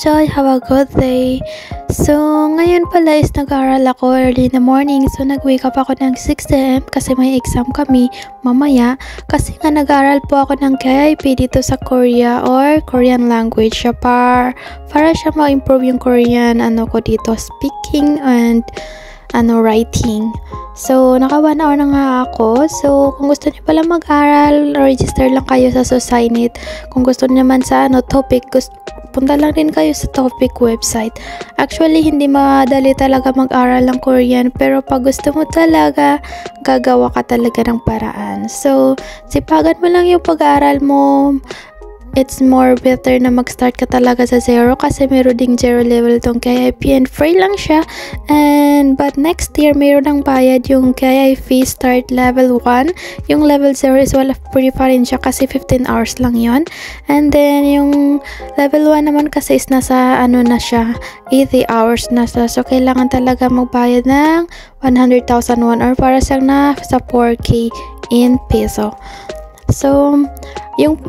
Joy! Have a good day! So, ngayon pala is nag-aaral ako early in the morning. So, nag-wake up ako ng 6 AM kasi may exam kami mamaya. Kasi nga nag-aaral po ako ng KIP dito sa Korea or Korean language. Para siya ma-improve yung Korean ko dito, speaking and writing. So, naka 1 hour na nga ako. So, kung gusto niyo pala mag-aral, register lang kayo sa Socinet. Kung gusto niyo naman sa topic, punta lang din kayo sa topic website. Actually, hindi madali talaga mag-aral ng Korean, pero pag gusto mo talaga, gagawa ka talaga ng paraan. So, sipagan mo lang yung pag-aaral mo. It's more better na mag-start ka talaga sa zero kasi meron ding zero level tong KIP and free lang siya. But next year, meron ng bayad yung KIP start level 1. Yung level 0 is free pa rin siya kasi 15 hours lang yon. And then, yung level 1 naman kasi is nasa na siya, 80 hours na siya. So, kailangan talaga magbayad ng 100,000 won or para siyang na sa 4K in peso. So, yung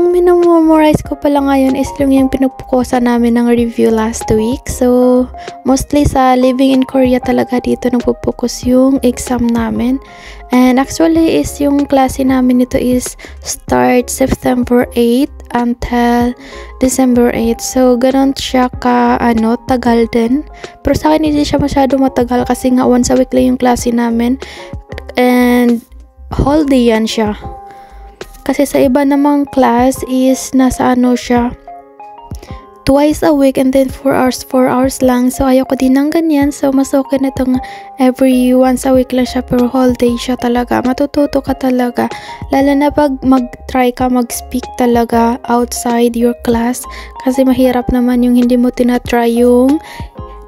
minamemorize ko pala ngayon is yung pinagpukusan namin ng review last week. So, mostly sa living in Korea talaga dito nagpupokus yung exam namin. And actually is yung klase namin nito is start September 8 until December 8. So, ganun siya tagal din. Pero sa akin hindi siya masyado matagal kasi nga once a week lang yung klase namin. And whole day yan siya. Kasi sa iba namang class is nasa siya twice a week and then 4 hours lang. So ayoko din ng ganyan. So mas okay na itong every once a week lang siya pero whole day siya talaga. Matututo ka talaga. Lalo na pag mag-try ka mag-speak talaga outside your class. Kasi mahirap naman yung hindi mo tinatry yung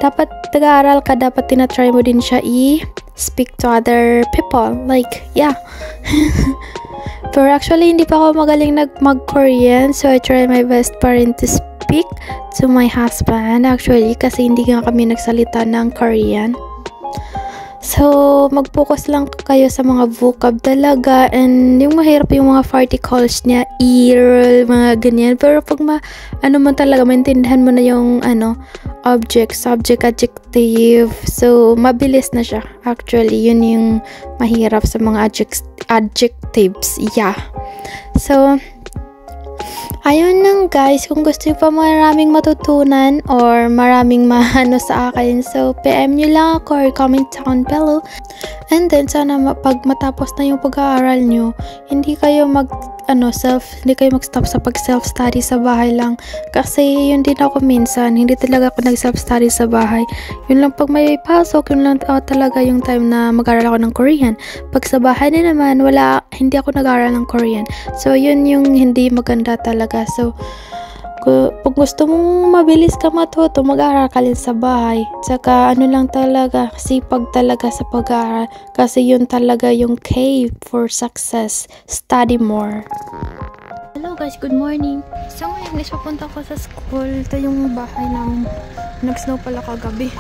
dapat nag-aaral ka, dapat tinatry mo din siya i-speak to other people. Like, yeah. Pero actually, hindi pa ako magaling mag-Korean. So, I try my best pa rin to speak to my husband. Actually, kasi hindi nga kami nagsalita ng Korean. So, mag-focus lang kayo sa mga vocab talaga. And yung mahirap yung mga particles niya, ear, mga ganyan. Pero pag man talaga, maintindihan mo na yung object, subject, adjective. So, mabilis na siya. Actually, yun yung mahirap sa mga adjectives. Yeah. So, ayun lang guys, kung gusto nyo pa maraming matutunan or maraming sa akin, so PM nyo lang ako or comment down below. And then sana pag matapos na yung pag-aaral nyo, hindi kayo hindi kayo mag-stop sa pag-self-study sa bahay lang. Kasi yun din ako minsan, hindi talaga ako nag-self-study sa bahay. Yun lang pag may pasok, yun lang talaga yung time na mag-aaral ako ng Korean. Pag sa bahay na naman, hindi ako nag-aaral ng Korean. So yun yung hindi maganda talaga. So, pag gusto mong mabilis ka matuto, mag-aaral ka rin sa bahay. Tsaka lang talaga, sipag talaga sa pag-aaral. Kasi yun talaga yung key for success. Study more. Hello guys, good morning. So ngayon guys, papunta ko sa school. Ito yung bahay namin. Nag-snow pala kagabi.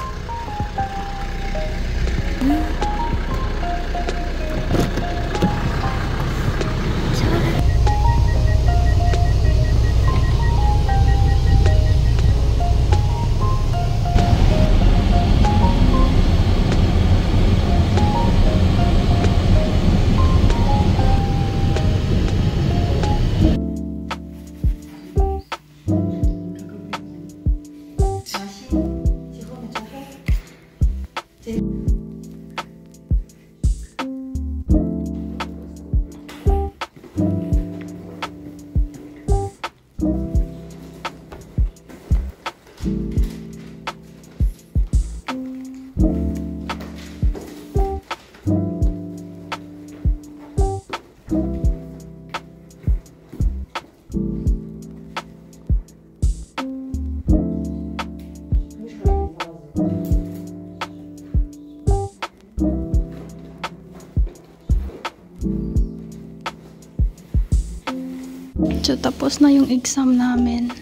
So, tapos na yung exam namin.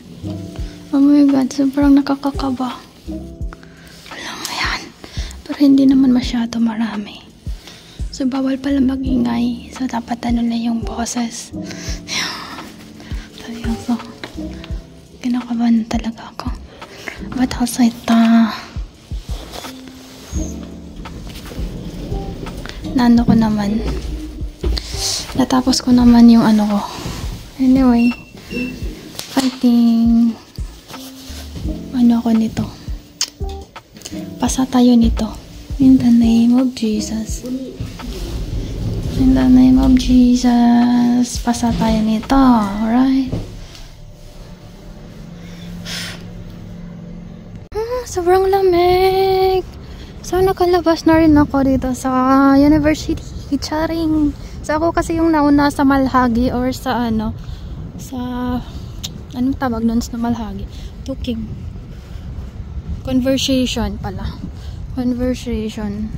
Oh my God, sobrang nakakakaba. Alam mo yan. Pero hindi naman masyado marami. So, bawal pala magingay. So, dapat na yung boses. So, kinakabahan talaga ako. What else ita? Nano ko naman. Natapos ko naman yung ano ko. Anyway. Fighting. Ano ako nito? Pasa tayo nito. In the name of Jesus. In the name of Jesus. Pasa tayo nito. Alright? Sobrang lamig. So, nakalabas na rin ako dito sa university. Charing. So, ako kasi yung nauna sa Malhagi or sa ano, sa, anong tawag nun sa Malhagi? Talking. Conversation pala. Conversation.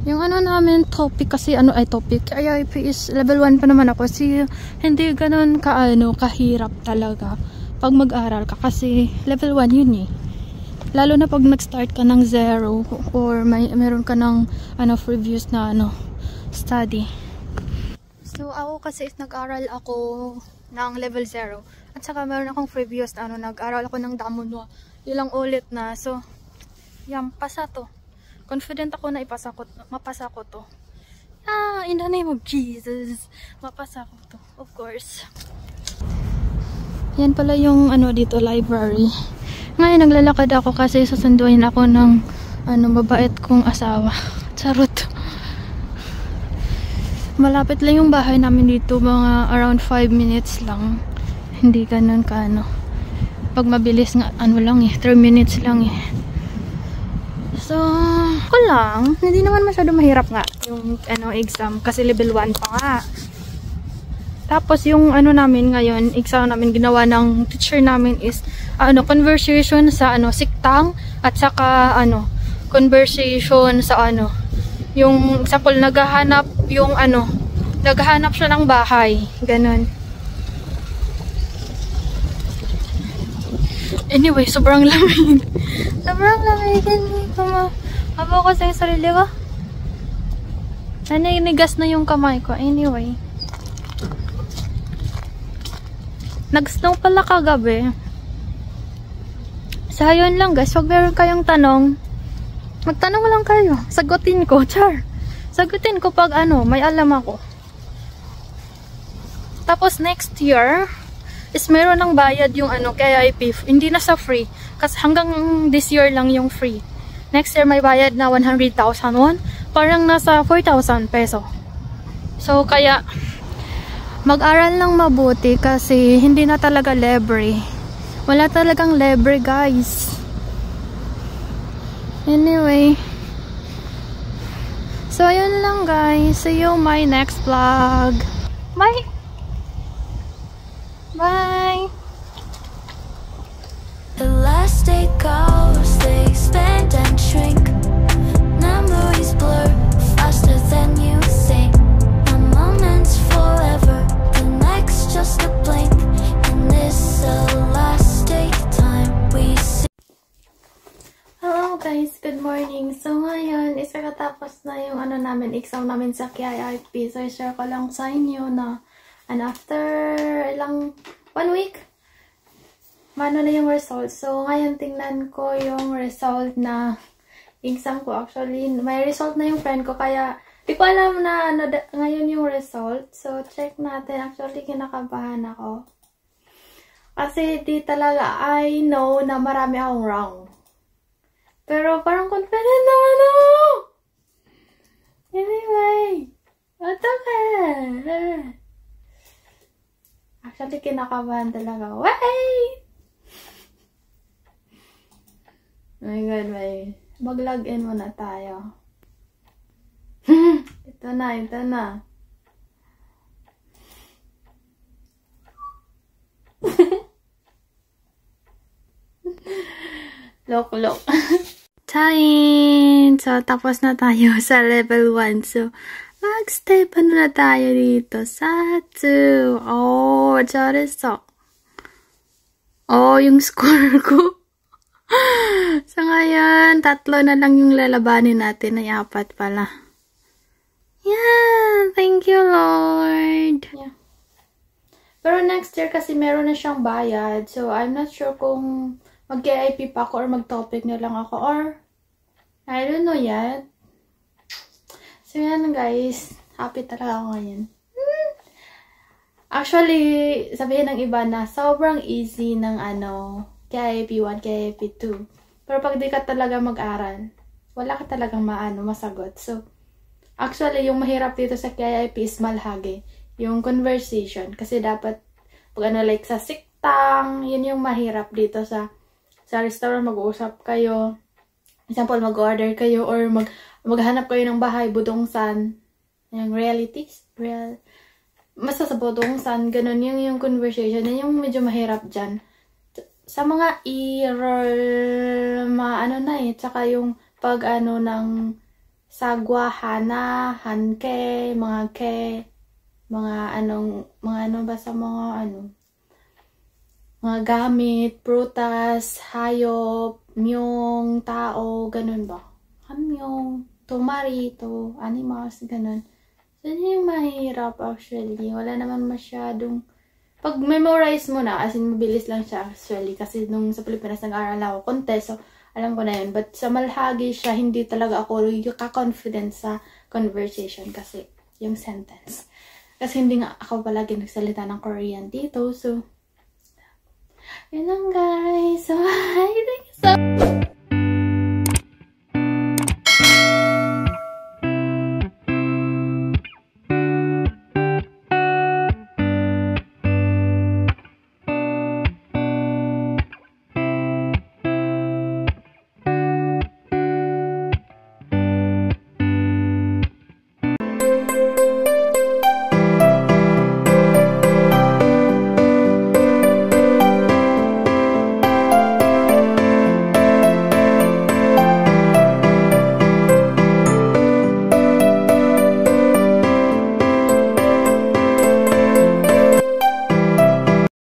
Yung ano namin, topic kasi, ano ay topic. IIP is level 1 pa naman ako. Kasi, hindi ganun kahirap talaga pag mag-aral ka. Kasi, level 1 yun eh. Lalo na pag nag-start ka ng 0 or meron ka ng previous na study. So ako kasi is nag-aral ako ng level 0 at saka meron akong previous na nag-aral ako ng Damonwa. Ilang ulit na. So yan, pasa to. Confident ako na mapasa ko to. In the name of Jesus, mapasa ko to. Of course. Yan pala yung dito, library. Ngayon, naglalakad ako kasi susunduin ako ng mabait kong asawa. Charot. Malapit lang yung bahay namin dito. Mga around 5 minutes lang. Hindi ganun ka Pag mabilis nga, lang 3 minutes lang eh. So, ako lang. Hindi naman masyado mahirap nga yung exam. Kasi level 1 pa nga. Tapos yung namin ngayon, exam namin ginawa ng teacher namin is conversation sa siktang at saka conversation sa yung example naghahanap yung naghahanap siya ng bahay, ganun. Anyway, sobrang lamig. Sobrang lamig. Hindi ko mahabaw ko sa sarili ko. Naninigas na yung kamay ko. Anyway. Nag-snow pala kagabi. So, yun lang guys. Pag meron kayong tanong, magtanong lang kayo. Sagutin ko. Char. Sagutin ko pag may alam ako. Tapos next year, is meron ng bayad yung KIP. Hindi na sa free. Kasi hanggang this year lang yung free. Next year may bayad na 100,000 won. Parang nasa 4,000 peso. So, kaya mag-aral lang mabuti kasi hindi na talaga libre. Wala talagang libre, guys. Anyway. So, ayun lang, guys. See you my next vlog. Bye! Bye! The last day goes, they expand and shrink. Memories blur faster than you think. A moment's forever, the next just a blink. And this the last day time we see. Hello guys, good morning. So ngayon is kakatapos na yung exam namin sa KIP. So i-share ko lang sa inyo na after ilang 1 week na yung result. So ngayon tingnan ko yung result na exam ko. Actually may result na yung friend ko kaya di ko alam na ngayon yung result. So check natin. Actually kinakabahan ako kasi di talaga I know na marami akong wrong. Pero parang confident naman ako. Anyway. Okay. Actually, kinakabahan talaga. Wait! Oh my God, may. Mag-login muna tayo. Ito na. Lok. Time! So, tapos na tayo sa level 1. So, mag-step na tayo dito sa 2. Oh, 잘했어. Oh, yung score ko. So, ngayon, 3 na lang yung lalabanin natin. Ay, 4 pala. Yeah, thank you, Lord. Yeah. Pero next year kasi meron na siyang bayad. So, I'm not sure kung mag-KIP pa ako or mag-topic na lang ako or I don't know yet. So yan guys, happy talaga ako ngayon. Actually, sabihin ng iba na sobrang easy ng KIP 1, KIP 2. Pero pag di ka talaga mag-aral, wala ka talagang masagot. So, actually, yung mahirap dito sa KIP is malhagi. Yung conversation. Kasi dapat, pag like sa siktang, yun yung mahirap dito sa restaurant, mag-uusap kayo. Example, mag-order kayo or maghanap kayo ng bahay, budongsan. Yung realities, basta sa budongsan, ganun yung conversation. Yan yung medyo mahirap dyan. Sa mga error, tsaka yung pag ng sagwa, hana, hanke, mga gamit, prutas, hayop, myong, tao, ganun ba? Hamyong, tomarito, animals, ganun. So, yun yung mahirap actually. Wala naman masyadong pag memorize mo na, as in mabilis lang siya actually. Kasi nung sa Pilipinas nag-aaral ako contest, so alam ko na yun. But sa malhagi siya, hindi talaga ako ka-confident sa conversation kasi yung sentence. Kasi hindi nga ako palagi nagsalita ng Korean dito. So, yun lang guys. So, hi, thank you so